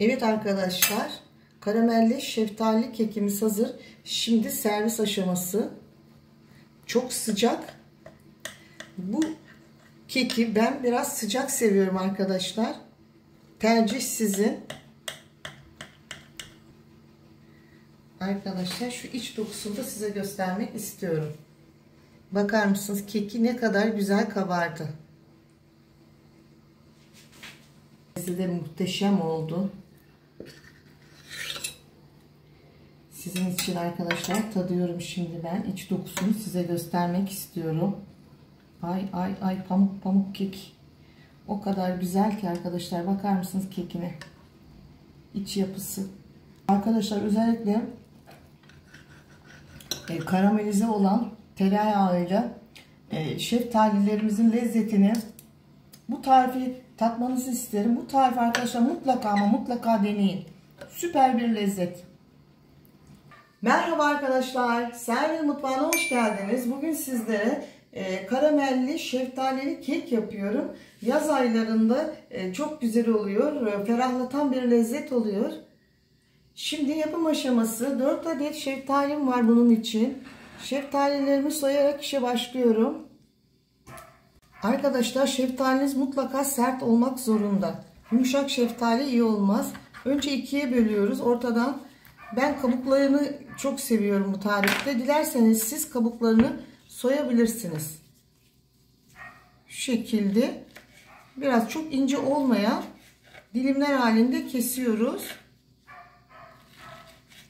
Evet arkadaşlar, karamelli şeftali kekimiz hazır. Şimdi servis aşaması. Çok sıcak. Bu keki ben biraz sıcak seviyorum arkadaşlar. Tercih sizin. Arkadaşlar şu iç dokusunu da size göstermek istiyorum. Bakar mısınız keki ne kadar güzel kabardı. Size de muhteşem oldu. Sizin için arkadaşlar tadıyorum şimdi ben. İç dokusunu size göstermek istiyorum. Ay pamuk pamuk kek. O kadar güzel ki arkadaşlar, bakar mısınız kekine? İç yapısı. Arkadaşlar özellikle karamelize olan tereyağıyla şeftalilerimizin lezzetini, bu tarifi tatmanızı isterim. Bu tarifi arkadaşlar mutlaka ama mutlaka deneyin. Süper bir lezzet. Merhaba arkadaşlar, Sermin Mutfağı'na hoş geldiniz. Bugün sizlere karamelli şeftalili kek yapıyorum. Yaz aylarında çok güzel oluyor, ferahlatan bir lezzet oluyor. Şimdi yapım aşaması: 4 adet şeftalim var bunun için. Şeftalilerimi soyarak işe başlıyorum. Arkadaşlar şeftaliniz mutlaka sert olmak zorunda. Yumuşak şeftali iyi olmaz. Önce ikiye bölüyoruz ortadan. Ben kabuklarını çok seviyorum bu tarifte. Dilerseniz siz kabuklarını soyabilirsiniz. Şu şekilde biraz çok ince olmayan dilimler halinde kesiyoruz.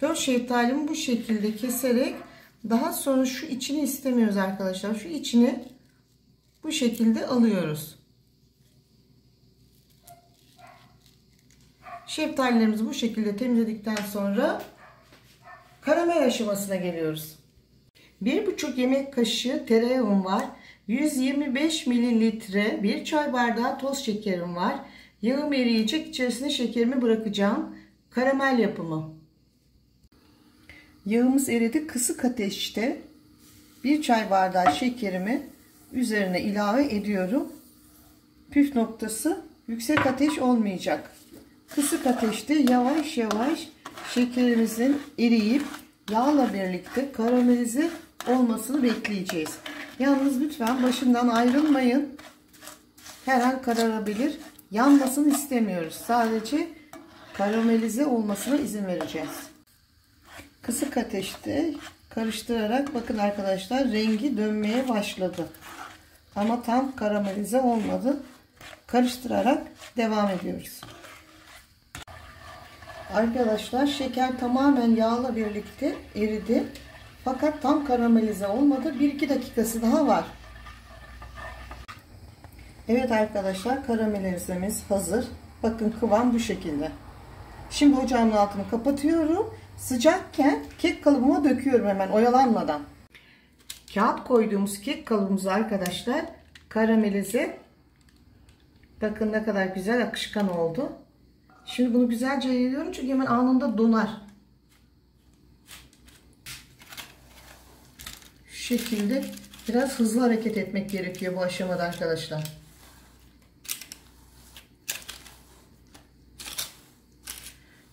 4 şeftalimi bu şekilde keserek daha sonra şu içini istemiyoruz arkadaşlar. Şu içini bu şekilde alıyoruz. Şeftalilerimizi bu şekilde temizledikten sonra karamel aşamasına geliyoruz. 1,5 yemek kaşığı tereyağım var. 125 mililitre 1 çay bardağı toz şekerim var. Yağım eriyecek, içerisine şekerimi bırakacağım. Karamel yapımı. Yağımız eridi. Kısık ateşte 1 çay bardağı şekerimi üzerine ilave ediyorum. Püf noktası, yüksek ateş olmayacak. Kısık ateşte yavaş yavaş şekerimizin eriyip yağla birlikte karamelize olmasını bekleyeceğiz. Yalnız lütfen başından ayrılmayın. Her an kararabilir. Yanmasını istemiyoruz. Sadece karamelize olmasına izin vereceğiz. Kısık ateşte karıştırarak, bakın arkadaşlar, rengi dönmeye başladı. Ama tam karamelize olmadı. Karıştırarak devam ediyoruz. Arkadaşlar şeker tamamen yağla birlikte eridi. Fakat tam karamelize olmadı. 1-2 dakikası daha var. Evet arkadaşlar, karamelizemiz hazır. Bakın kıvam bu şekilde. Şimdi ocağımın altını kapatıyorum. Sıcakken kek kalıbıma döküyorum hemen oyalanmadan. Kağıt koyduğumuz kek kalıbımızı arkadaşlar karamelize. Bakın ne kadar güzel akışkan oldu. Şimdi bunu güzelce yayıyorum çünkü hemen anında donar. Şu şekilde biraz hızlı hareket etmek gerekiyor bu aşamada arkadaşlar.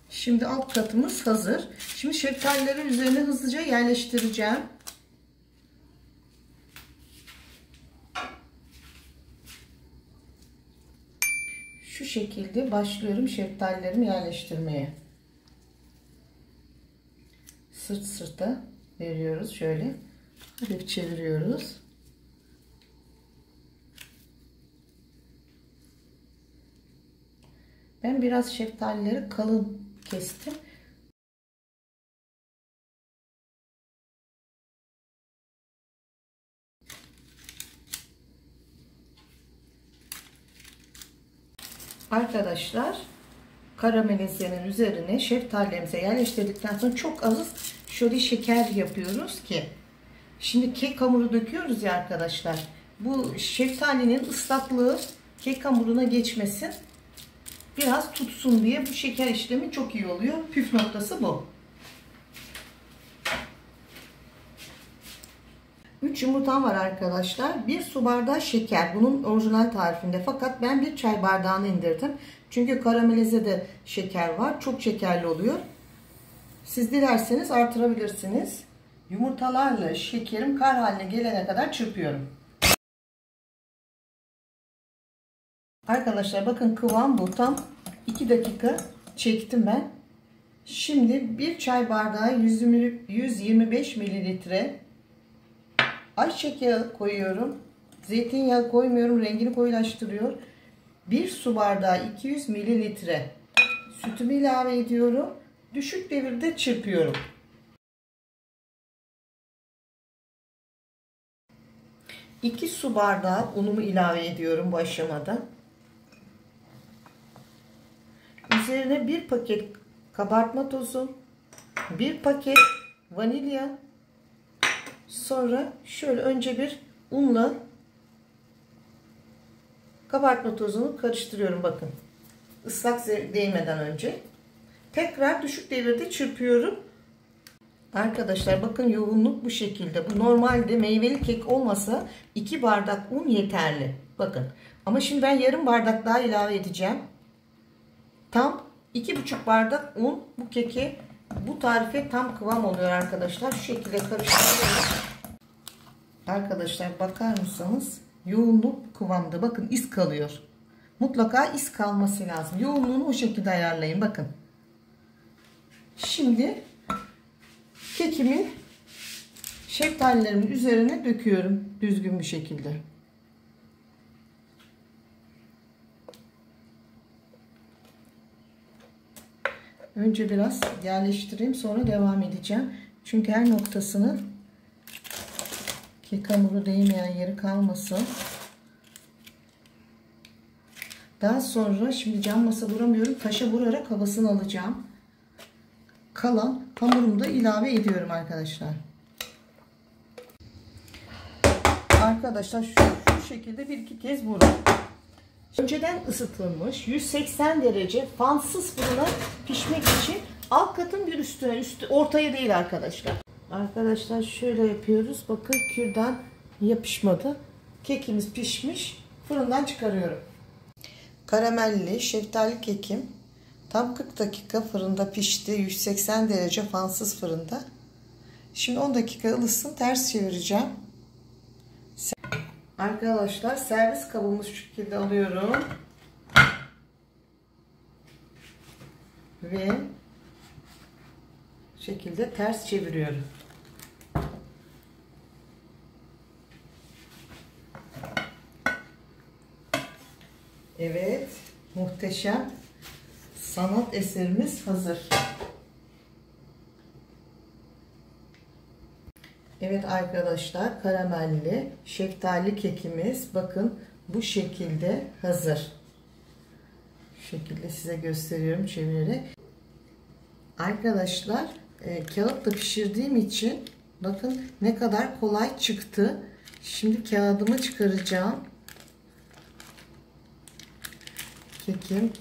Şimdi alt katımız hazır. Şimdi şeftalileri üzerine hızlıca yerleştireceğim. Şu şekilde başlıyorum şeftalilerimi yerleştirmeye. Sırt sırta veriyoruz şöyle. Hafif çeviriyoruz. Ben biraz şeftalileri kalın kestim. Arkadaşlar karamelizenin üzerine şeftalilerimizi yerleştirdikten sonra çok az şöyle şeker yapıyoruz ki şimdi kek hamuru döküyoruz ya arkadaşlar, bu şeftalinin ıslaklığı kek hamuruna geçmesin, biraz tutsun diye bu şeker işlemi çok iyi oluyor. Püf noktası bu. 3 yumurtam var arkadaşlar. 1 su bardağı şeker. Bunun orijinal tarifinde. Fakat ben 1 çay bardağını indirdim. Çünkü karamelize de şeker var. Çok şekerli oluyor. Siz dilerseniz artırabilirsiniz. Yumurtalarla şekerim kar haline gelene kadar çırpıyorum. Arkadaşlar bakın kıvam bu. Tam 2 dakika çektim ben. Şimdi bir çay bardağı 125 mililitre ayçiçek yağı koyuyorum. Zeytinyağı koymuyorum. Rengini koyulaştırıyor. 1 su bardağı 200 mililitre sütümü ilave ediyorum. Düşük devirde çırpıyorum. İki su bardağı unumu ilave ediyorum bu aşamada. Üzerine bir paket kabartma tozu, bir paket vanilya, sonra şöyle önce bir unla kabartma tozunu karıştırıyorum bakın. Islak değmeden önce. Tekrar düşük devirde çırpıyorum. Arkadaşlar bakın yoğunluk bu şekilde. Bu normalde meyveli kek olmasa 2 bardak un yeterli. Bakın. Ama şimdi ben yarım bardak daha ilave edeceğim. Tam 2,5 bardak un bu keke, bu tarife tam kıvam oluyor arkadaşlar. Şu şekilde karıştırıyorum. Arkadaşlar bakar mısınız? Yoğunluk kıvamda. Bakın iz kalıyor. Mutlaka iz kalması lazım. Yoğunluğunu o şekilde ayarlayın. Bakın. Şimdi kekimin şeftalilerimin üzerine döküyorum düzgün bir şekilde. Önce biraz yerleştireyim, sonra devam edeceğim. Çünkü her noktasını kek hamuru değmeyen yeri kalmasın. Daha sonra şimdi cam masa vuramıyorum. Taşa vurarak havasını alacağım. Kalan hamurumu da ilave ediyorum arkadaşlar. Arkadaşlar şu şekilde bir iki kez vurun. Önceden ısıtılmış 180 derece fansız fırına pişmek için alt katın bir üstüne, ortaya değil arkadaşlar. Arkadaşlar şöyle yapıyoruz. Bakın kürdan yapışmadı. Kekimiz pişmiş. Fırından çıkarıyorum. Karamelli şeftali kekim tam 40 dakika fırında pişti. 180 derece fansız fırında. Şimdi 10 dakika ılısın. Ters çevireceğim. Arkadaşlar servis kabımı şu şekilde alıyorum. Ve şekilde ters çeviriyorum. Evet, muhteşem sanat eserimiz hazır. Evet arkadaşlar, karamelli şeftali kekimiz bakın bu şekilde hazır. Şu şekilde size gösteriyorum çevirerek. Arkadaşlar kağıtla pişirdiğim için bakın ne kadar kolay çıktı. Şimdi kağıdımı çıkaracağım. Kekim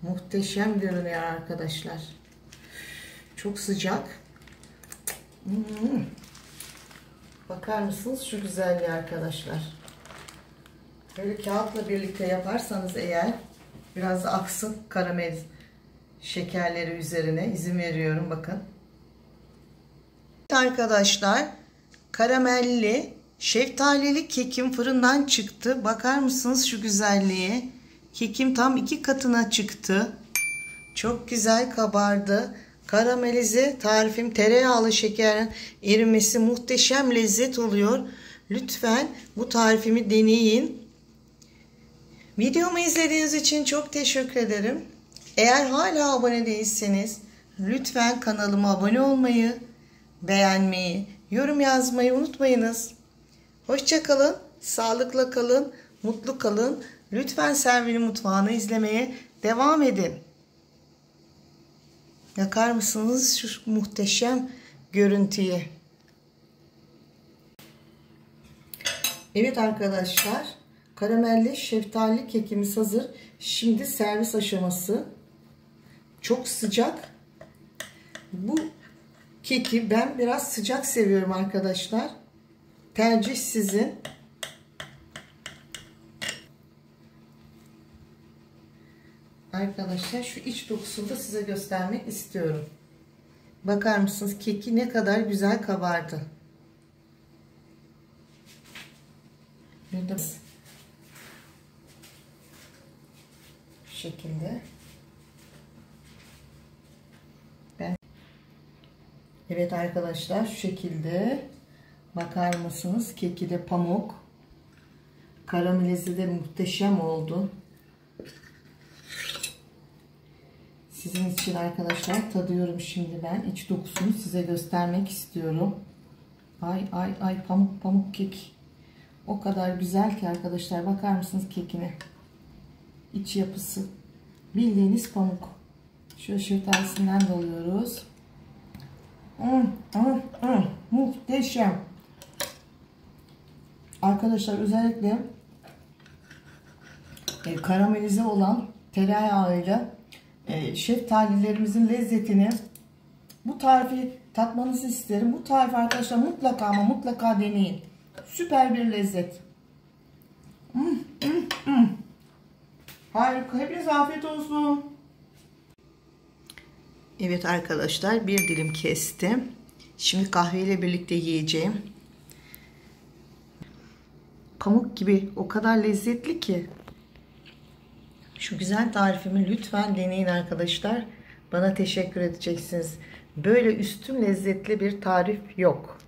muhteşem görünüyor arkadaşlar. Çok sıcak. Bakar mısınız şu güzelliği arkadaşlar. Böyle kağıtla birlikte yaparsanız eğer biraz da aksın karamel şekerleri üzerine izin veriyorum bakın. Arkadaşlar karamelli şeftalili kekim fırından çıktı. Bakar mısınız şu güzelliğe? Kekim tam 2 katına çıktı. Çok güzel kabardı. Karamelize tarifim tereyağlı şekerin erimesi muhteşem lezzet oluyor. Lütfen bu tarifimi deneyin. Videomu izlediğiniz için çok teşekkür ederim. Eğer hala abone değilseniz lütfen kanalıma abone olmayı, beğenmeyi, yorum yazmayı unutmayınız. Hoşça kalın, sağlıkla kalın, mutlu kalın. Lütfen Selvi'nin mutfağını izlemeye devam edin. Bakar mısınız şu muhteşem görüntüye? Evet arkadaşlar, karamelli şeftali kekimiz hazır. Şimdi servis aşaması. Çok sıcak. Bu keki ben biraz sıcak seviyorum arkadaşlar. Tercih sizin. Arkadaşlar şu iç dokusunu da size göstermek istiyorum. Bakar mısınız keki ne kadar güzel kabardı. Bir de bu şekilde. Evet arkadaşlar, şu şekilde bakar mısınız? Keki de pamuk. Karamelize de muhteşem oldu. Sizin için arkadaşlar tadıyorum şimdi ben. İç dokusunu size göstermek istiyorum. Ay ay ay, pamuk pamuk kek. O kadar güzel ki arkadaşlar, bakar mısınız kekine? İç yapısı. Bildiğiniz pamuk. Şöyle şeftalisinden doluyoruz. Muhteşem. Arkadaşlar özellikle karamelize olan tereyağıyla şeftalilerimizin lezzetini, bu tarifi tatmanızı isterim. Bu tarifi arkadaşlar mutlaka ama mutlaka deneyin. Süper bir lezzet. Harika. Hepinize afiyet olsun. Evet arkadaşlar, bir dilim kestim. Şimdi kahveyle birlikte yiyeceğim. Pamuk gibi, o kadar lezzetli ki. Şu güzel tarifimi lütfen deneyin arkadaşlar. Bana teşekkür edeceksiniz. Böyle üstün lezzetli bir tarif yok.